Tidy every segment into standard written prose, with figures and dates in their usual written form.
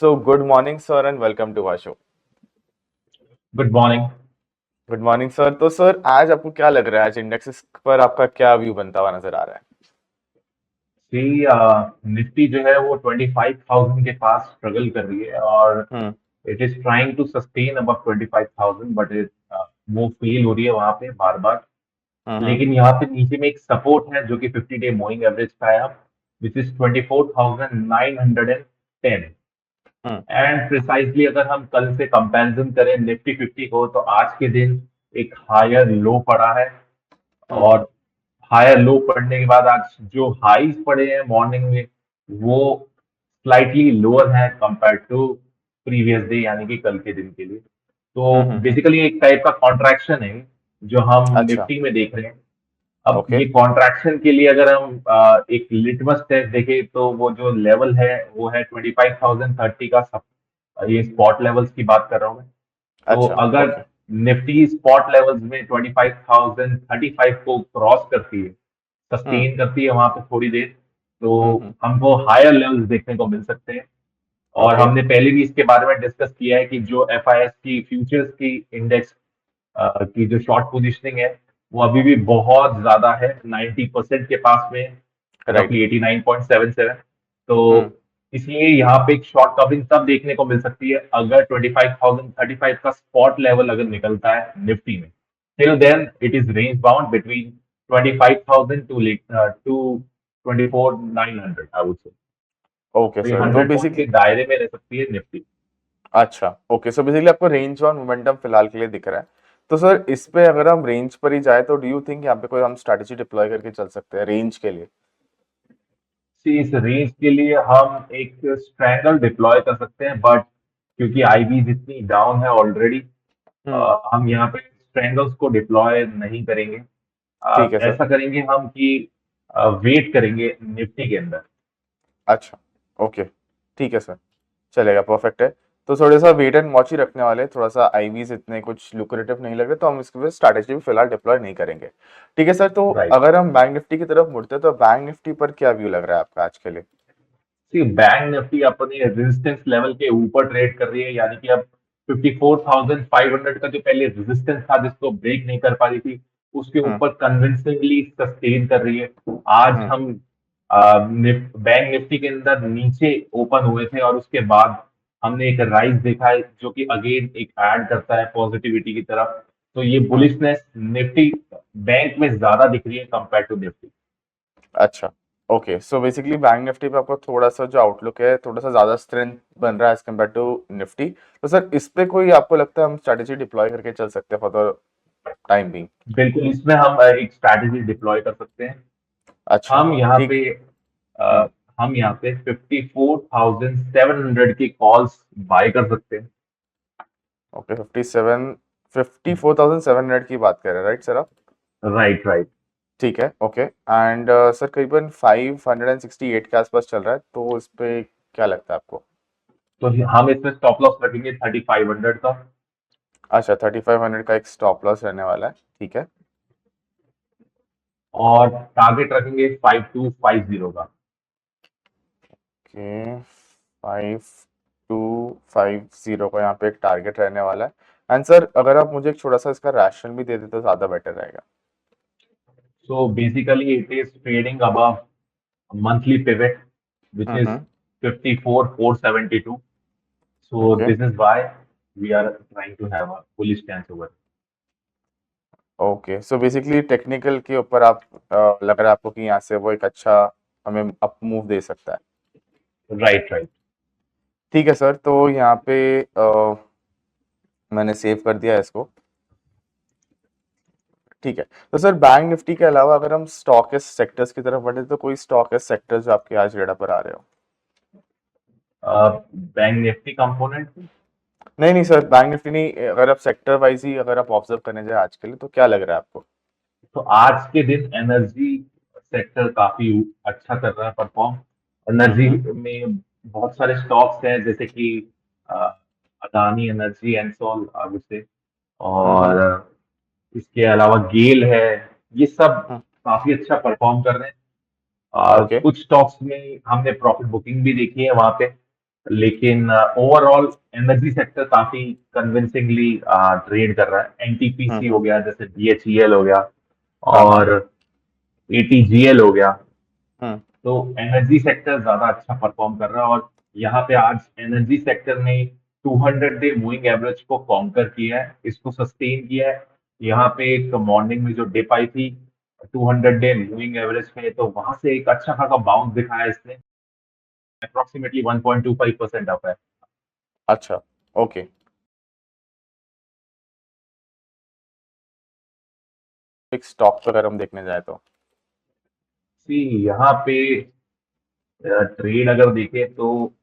So, good morning, sir, and welcome to our show. Good morning. Good morning sir. तो sir आज आपको क्या लग रहा है, आज इंडेक्सेस पर आपका क्या व्यू बनता हुआ नजर आ रहा है? सी निफ्टी जो है वो 25,000 के पास स्ट्रगल कर रही है और hmm. It is trying to sustain above 25,000 but वो फेल हो रही है वहां पे बार बार। हम्म। लेकिन यहाँ पे नीचे में एक सपोर्ट है जो कि 50 डे मूविंग एवरेज का है, which is 24,910। Hmm. And precisely अगर हम कल से कंपैरिजन करें निफ्टी 50 को, तो आज के दिन एक हायर लो पड़ा है। हम्म। और हायर लो पढ़ने के बाद आज जो हाईज पड़े हैं मॉर्निंग में, वो स्लाइटली लोअर है कंपेयर टू प्रीवियस डे, यानी कि कल के दिन के लिए। तो हम्म। बेसिकली एक टाइप का कॉन्ट्रैक्शन है जो हम अच्छा। निफ्टी में देख रहे हैं। अब ओके। ये कॉन्ट्रैक्शन के लिए अगर हम एक लिटमस टेस्ट देखें, तो वो जो लेवल है वो है 25,030 का सब। ये स्पॉट लेवल्स की बात कर रहा हूँ मैं। तो अच्छा। अगर ओके। निफ्टी स्पॉट लेवल्स में 25,035 को क्रॉस करती है, हम्म। सस्टेन करती है वहां पे थोड़ी देर, तो हम्म। हमको हायर लेवल्स देखने को मिल सकते हैं। और ओके। हमने पहले भी इसके बारे में डिस्कस किया है कि जो एफआईएस की फ्यूचर्स की इंडेक्स की जो शॉर्ट पोजीशनिंग है, वो अभी भी बहुत ज्यादा है, 90% के पास में, राइट। रफली 89.77। तो हम्म। इसलिए यहाँ पे एक शॉर्ट कवरिंग तब देखने को मिल सकती है अगर 25,035 का स्पॉट लेवल अगर निकलता है निफ्टी में। Till then it is range bound between 25,000 to 24,900, I would say. Okay तो ये सर, तो 100 पॉइंट बेसिकली के दायरे में रह सकती है निफ्टी। अच्छा। ओके, सो बेसिकली आपको रेंज और मोमेंटम फिलहाल के लिए दिख रहा है। तो सर इस पे अगर हम रेंज पर ही जाए तो डू यू थिंक यहाँ पे कोई हम स्ट्रैटेजी डिप्लॉय करके चल सकते हैं रेंज के लिए? इस रेंज के लिए हम एक स्ट्रैंगल डिप्लॉय कर सकते हैं, बट क्योंकि आईबीज इतनी डाउन है ऑलरेडी, हम्म। हम यहाँ पे स्ट्रैंगल्स को डिप्लॉय नहीं करेंगे। ठीक है सर। ऐसा करेंगे हम कि वेट करेंगे निफ्टी के अंदर। अच्छा। ओके। ठीक है सर। चलेगा, परफेक्ट है। तो थोड़ा सा वेट एंड वॉच ही रखने वाले हैं, थोड़ा सा आईवीज इतने कुछ लुक्रेटिव नहीं लग रहे, तो हम इसके लिए स्ट्रैटेजी भी फिलहाल डिप्लॉय नहीं करेंगे। ठीक है सर। तो राइट। अगर हम बैंक निफ्टी की तरफ मुड़ते हैं तो बैंक निफ्टी पर क्या व्यू लग रहा है आपका आज के लिए? सी बैंक निफ्टी अपने रेजिस्टेंस लेवल के ऊपर ट्रेड कर रही है, यानी कि अब 54,500 का जो पहले रेजिस्टेंस था जिसको ब्रेक नहीं कर पा रही थी, उसके हम्म। ऊपर कन्विंसिंगली सस्टेन कर रही है। आज हम्म। हम बैंक निफ्टी के अंदर नीचे ओपन हुए थे और उसके बाद हमने एक राइज देखा है जो कि अगेन एक ऐड करता है पॉजिटिविटी की तरफ। तो ये हम्म। बुलिशनेस निफ्टी बैंक में ज्यादा दिख रही है कंपेयर टू निफ्टी। अच्छा। Okay, so basically bank Nifty पे आपको थोड़ा सा जो आउटलुक है थोड़ा सा ज्यादा स्ट्रेंथ बन रहा है एज कम्पेयर टू निफ्टी। तो सर इस पे कोई आपको लगता है हम स्ट्रैटेजी डिप्लॉय करके चल सकते हैं फॉर द टाइम बीइंग? बिल्कुल, इसमें हम एक स्ट्रैटेजी डिप्लॉय कर सकते हैं। अच्छा। हम यहाँ ठीक। पे अ, हम यहाँ पे 54,700 की कॉल्स बाय कर सकते हैं। ओके, 54,700 की बात कर रहे हैं, राइट सर आप? Right right. ठीक है। ओके एंड सर करीबन 568 के आसपास चल रहा है, तो इस पे क्या लगता है आपको? तो हम इसमें स्टॉप लॉस रखेंगे 3,500 का। अच्छा, 3500 का एक स्टॉप लॉस रहने वाला है। ठीक है। और टारगेट रखेंगे 5250 का। ओके, 5250 का यहाँ पे एक टारगेट रहने वाला है। एंड सर अगर आप मुझे एक छोटा सा इसका रैशनल भी दे देते तो ज़्यादा बेटर रहेगा। So basically it is trading above monthly pivot, which is hmm. 54,472. So okay. this is why we are trying to have a bullish stance over. Okay, so basically technical के ऊपर आप लग रहा है आपको कि यहाँ से वो एक अच्छा हमें अप मूव दे सकता है। Right, right. ठीक है सर, तो यहाँ पे मैंने सेव कर दिया है इसको। ठीक है। तो सर बैंक निफ्टी के अलावा अगर हम स्टॉक सेक्टर्स की तरफ बढ़े तो कोई स्टॉक सेक्टर्स जो आपके आज रेडा पर आ रहे हो? Bank Nifty component. नहीं नहीं सर, बैंक निफ्टी नहीं, अगर आप सेक्टर वाइज ही अगर आप ऑब्जर्व करने जाए आज के लिए तो क्या लग रहा है आपको? तो आज के दिन एनर्जी सेक्टर काफी अच्छा कर रहा है परफॉर्म। एनर्जी हम्म। में बहुत सारे स्टॉक्स हैं, जैसे कि अ, अदानी एनर्जी, एनसोल, आई वुड से। और हम्म। इसके अलावा गेल है। ये सब हम्म। काफी अच्छा परफॉर्म कर रहे हैं। ओके। कुछ स्टॉक्स में हमने प्रॉफिट बुकिंग भी देखी है वहां पे। लेकिन ओवरऑल एनर्जी सेक्टर काफी कन्विंसिंगली ट्रेड कर रहा है। एनटीपीसी हो हम्म। गया, जैसे बीएचईएल हो गया, हाँ हाँ। और एटीजीएल हो गया। हम्म। तो एनर्जी सेक्टर ज्यादा अच्छा परफॉर्म कर रहा है, और यहाँ पे आज एनर्जी सेक्टर ने 200 डे मूविंग एवरेज को कॉन्कर किया है, इसको सस्टेन किया है। यहाँ पे एक मॉर्निंग में जो डिप आई थी 200 डे मूविंग एवरेज पे, तो वहां से एक अच्छा खासा बाउंस दिखाया इसने, अप्रोक्सीमेटली 1.25% अप है। अच्छा। ओके। एक स्टॉक पे अगर हम देखने जाए तो। सी यहाँ पे ट्रेड अगर देखें तो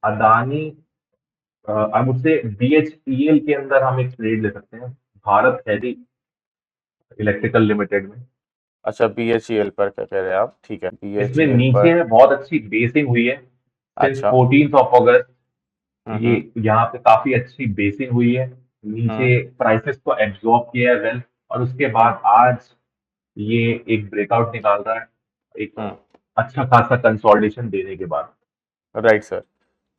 अदानी, आई वुड से बीएचईएल के अंदर हम एक ट्रेड ले सकते हैं, भारत हेवी इलेक्ट्रिकल लिमिटेड में। अच्छा, बीएचईएल पर क्या कह रहे हैं आप? ठीक है, इसमें बीएचईएल नीचे पर। में बहुत अच्छी बेसिंग हुई है सिंस अच्छा। 14 अगस्त। ये हम्म। यहाँ पे काफी अच्छी बेसिंग हुई है, हम्म। नीचे प्राइसेस को एब्जॉर्ब किया है वेल, और उसके हम्म। बाद आज ये एक ब्रेकआउट निकाल रहा है, एक हम्म। अच्छा खासा कंसोलिडेशन देने के बाद। Right sir.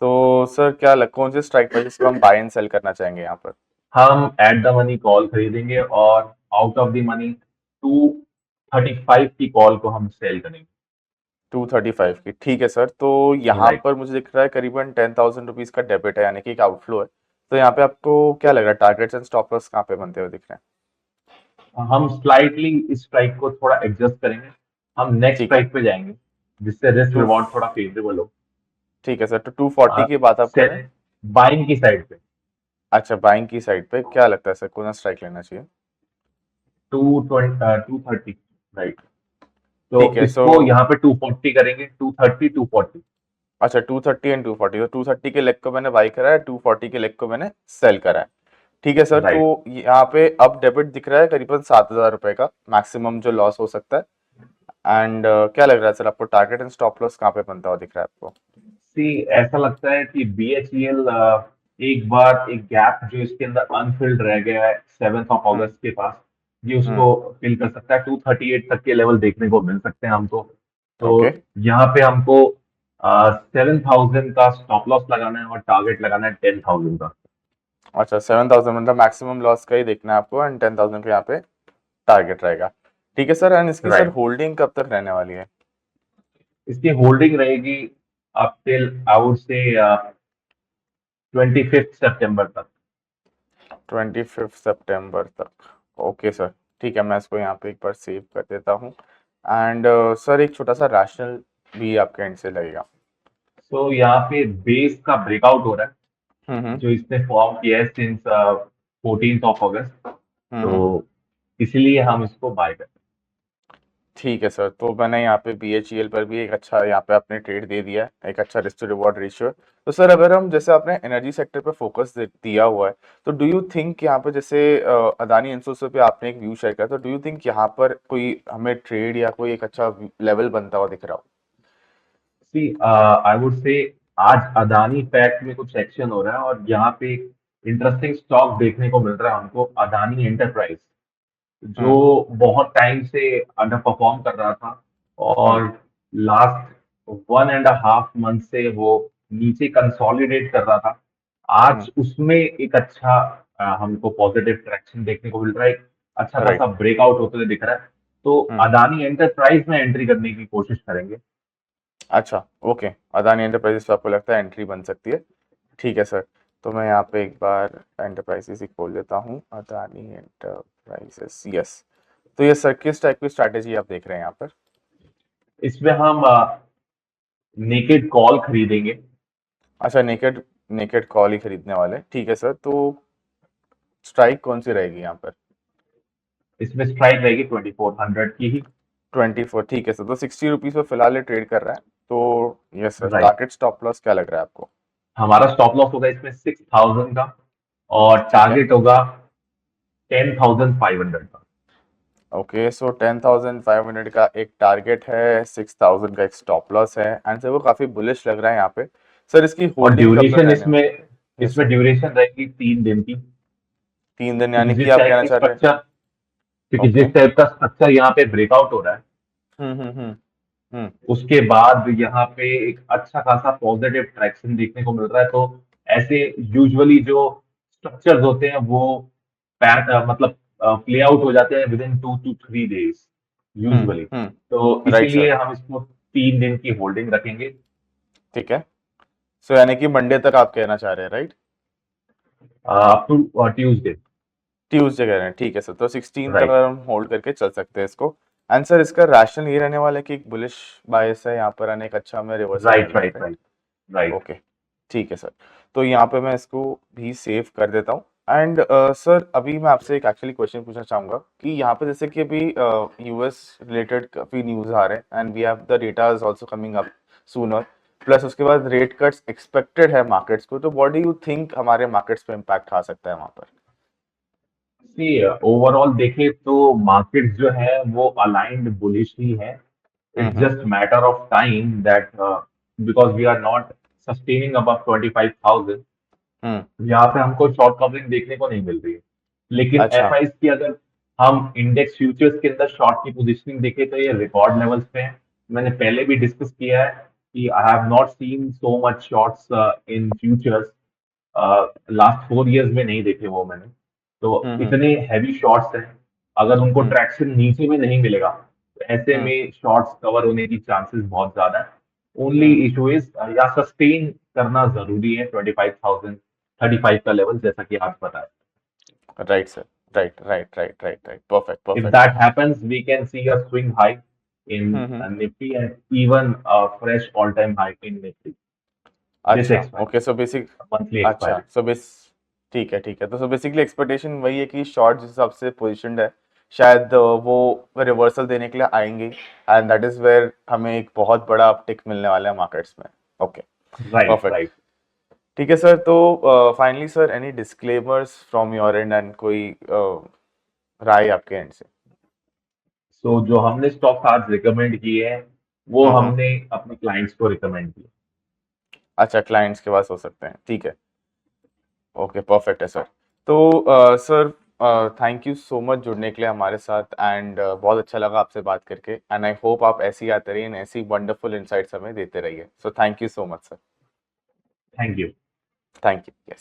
तो सर क्या लग कौन से स्ट्राइक प्राइस को हम बाय एंड सेल करना चाहेंगे यहाँ पर? हम एट द मनी कॉल खरीदेंगे, और आउट ऑफ द मनी 235 की कॉल को हम सेल करेंगे। 235 की, ठीक है सर। तो यहाँ राइट। पर मुझे दिख रहा है करीबन 10,000 रुपीज का डेबिट है, यानी कि एक आउटफ्लो है। तो यहाँ पे आपको क्या लग रहा है, टारगेट्स एंड स्टॉप लॉस कहाँ पे बनते हुए दिख रहे हैं? हम स्लाइटली इस स्ट्राइक को थोड़ा एडजस्ट करेंगे, हम नेक्स्ट ठीक है। स्ट्राइक पे जाएंगे, जिससे रिस्क टू रिवॉर्ड थोड़ा फेवरेबल हो। ठीक है सर, तो 240 की बात आप कर रहे हैं? सेट बाइंग की साइड पे अच्छा, बाइंग की साइड पे क्या लगता है सर, कौन सा स्ट्राइक लेना चाहिए? 230, राइट। तो ठीक है। सो इसको यहाँ पे 240 करेंगे, 230 240। अच्छा, 230 एंड 240, तो 230 के लेग को मैंने बाई करा है, 240 के लेग को मैंने सेल करा है। ठीक है सर। तो राइट। यहाँ पे अब डेबिट दिख रहा है करीबन 7,000 रुपए का, मैक्सिमम जो लॉस हो सकता है। एंड क्या लग रहा है सर आपको, टारगेट एंड स्टॉप लॉस कहाँ पे बनता हुआ दिख रहा है आपको? सी ऐसा लगता है कि बीएचईएल एक बार एक गैप जो इसके अंदर अनफिल्ड रह गया है 7 अगस्त के पास, ये हम्म। उसको फिल कर सकता है। 238 तक के लेवल देखने को मिल सकते हैं हमको। तो ओके। यहाँ पे हमको 7,000 का स्टॉप लॉस लगाना है, और टारगेट लगाना है 10,000 का। अच्छा, 7,000 मतलब मैक्सिमम लॉस का ही देखना है आपको, एंड 10,000 का यहाँ पे टारगेट रहेगा। ठीक है सर। एंड इसकी सर राइट। होल्डिंग कब तक रहने वाली है? इसकी होल्डिंग रहेगी अप टिल आई वुड से 25 सितंबर तक। 25 सितंबर तक। Okay sir. ठीक है, मैं इसको यहाँ पे एक बार सेव कर देता हूँ। एंड सर एक छोटा सा रैशनल भी आपके एंड से लगेगा। तो यहाँ पे बेस का ब्रेकआउट हो रहा है, हम्म। जो इसने फॉर्म किया है सिंस 14 अगस्त। तो हम्म। इसीलिए हम इसको बाय करते ठीक है सर। तो मैंने यहाँ पे बीएचईएल पर भी एक अच्छा यहाँ पे आपने ट्रेड दे दिया है, एक अच्छा रिस्क टू रिवॉर्ड रेशियो है। तो सर अगर हम जैसे आपने एनर्जी सेक्टर पे फोकस दिया हुआ है, तो डू यू थिंक यहाँ पे जैसे अदानी इन्फ्रास्ट्रक्चर पे आपने एक व्यू शेयर किया, तो डू यू थिंक यहाँ पर कोई हमें ट्रेड या कोई एक अच्छा लेवल बनता हुआ दिख रहा हो? सी आई वुड से आज अदानी पैक्ट में कुछ एक्शन हो रहा है, और यहाँ पे इंटरेस्टिंग स्टॉक देखने को मिल रहा है हमको, अदानी एंटरप्राइज, जो हम्म। बहुत टाइम से अंडर परफॉर्म कर रहा था, हम्म। और लास्ट 1.5 मंथ से वो नीचे कंसोलिडेट कर रहा था। हम्म। आज उसमें एक अच्छा हमको पॉजिटिव ट्रैक्शन देखने को मिल रहा है, एक अच्छा खासा राइट। ब्रेकआउट होते हुए दिख रहा है। तो हम्म। अदानी एंटरप्राइज में एंट्री करने की कोशिश करेंगे। अच्छा। ओके, अदानी एंटरप्राइजेस पे आपको लगता है एंट्री बन सकती है? ठीक है सर। तो मैं यहाँ पे एक बार एंटरप्राइजेस ही खोल देता हूँ, अदानी एंटरप्राइजेस, यस। तो ये सर किस टाइप की स्ट्रैटेजी आप देख रहे हैं यहाँ पर? इसमें हम नेकेड कॉल खरीदेंगे। अच्छा, नेकेड नेकेड कॉल ही खरीदने वाले, ठीक है सर। तो स्ट्राइक कौन सी रहेगी यहाँ पर? इसमें स्ट्राइक रहेगी 2400 की ही। 24, ठीक है सर। तो 60 रुपीज पर फिलहाल ये ट्रेड कर रहा है। तो yes sir, right. Target stop loss क्या लग रहा है आपको? हमारा स्टॉप लॉस होगा इसमें 6,000 का, और ठीक है। टारगेट होगा 10,500 का। ओके, सो 10,500 का एक टारगेट है, 6,000 का एक स्टॉप लॉस है, एंड सर वो काफी बुलिश लग रहा है यहाँ पे। सर इसकी और होल्डिंग कब तक ड्यूरेशन रहने? इसमें यस इसमें सर। ड्यूरेशन रहेगी 3 दिन की। 3 दिन, क्योंकि यानी कि जिस आप टाइप कहना की चाह रहे हैं? स्ट्रक्चर क्योंकि ओके। जिस टाइप का स्ट्रक्चर यहाँ पे ब्रेकआउट हो रहा है, हम्म। उसके बाद यहाँ पे एक अच्छा खासा पॉजिटिव ट्रैक्शन देखने को मिल रहा है। तो ऐसे यूजुअली जो स्ट्रक्चर्स होते हैं वो मतलब प्ले आउट हो जाते हैं with in 2 to 3 days usually. तो राइट सर। इसीलिए हम इसको 3 दिन की होल्डिंग रखेंगे। ठीक है, सो यानी कि मंडे तक आप कहना चाह रहे हैं, right? Up to Tuesday. Tuesday कह रहे हैं, ठीक है सर। तो 16 तक राइट अगर हम होल्ड करके चल सकते हैं इसको। एंड सर इसका रैशनल ये रहने वाला है कि एक बुलिश बायस है यहाँ पर आने, एक अच्छा हमें रिवर्सल मिल राइट रहा है, right right? Right right. Okay, ठीक है सर। तो यहाँ पे मैं इसको भी सेव कर देता हूँ। एंड सर अभी मैं आपसे एक एक्चुअली क्वेश्चन पूछना चाहूंगा कि यहाँ पे जैसे कि अभी यूएस रिलेटेड काफी न्यूज आ रहे हैं and we have the data is also coming up sooner, plus उसके बाद रेट कट्स एक्सपेक्टेड है मार्केट्स को, तो व्हाट डू यू थिंक हमारे मार्केट्स पे इम्पैक्ट आ सकता है वहां पर? सी ओवरऑल देखें तो मार्केट जो है वो अलाइंड बुलिश ही है। It's hmm. Just matter of time that because we are not sustaining above 25,000, hmm. यहाँ पे हमको शॉर्ट कवरिंग देखने को नहीं मिल रही है। लेकिन अच्छा। एफआईस की अगर हम इंडेक्स फ्यूचर्स के अंदर शॉर्ट की पोजीशनिंग देखें तो ये रिकॉर्ड लेवल्स पे है। मैंने पहले भी डिस्कस किया है कि I have not seen so much shorts in futures. Last 4 years में नहीं देखे वो मैंने। तो हम्म। इतने हैवी शॉर्ट्स हैं, अगर उनको हम्म। ट्रैक्शन नीचे में नहीं मिलेगा तो ऐसे हम्म। में शॉर्ट्स कवर होने की चांसेस बहुत ज्यादा है। Only hmm. इशू इज या सस्टेन करना जरूरी है 25,000 35 का लेवल, जैसा कि आप बताएं। Right sir, right right right right right, perfect If perfect. that happens, we can see a swing high in hmm. Nifty and even a fresh all-time high in Nifty. This अच्छा, expiry, okay, so basic, monthly अच्छा expiry. So base, ठीक है ठीक है। तो so basically expectation वही है कि शॉर्ट जिस हिसाब से पोजिशनड है, शायद वो रिवर्सल देने के लिए आएंगे एंड दैट इज वेयर हमें एक बहुत बड़ा अपटिक मिलने वाला है मार्केट्स में। Okay, Right, perfect. right. ठीक है सर, तो finally sir any disclaimers from your and and कोई राय आपके एंड से? So जो हमने स्टॉक्स आज रिकमेंड किए हैं वो हम्म। हमने अपने क्लाइंट्स को रिकमेंड किए। अच्छा, क्लाइंट्स के पास हो सकते हैं, ठीक है। ओके, परफेक्ट है सर। तो sir thank you so much जुड़ने के लिए हमारे साथ एंड बहुत अच्छा लगा आपसे बात करके एंड आई होप आप ऐसी ही आते रहिए and ऐसी वंडरफुल इनसाइट्स हमें देते रहिए। So thank you so much sir. Thank you. Thank you, yes.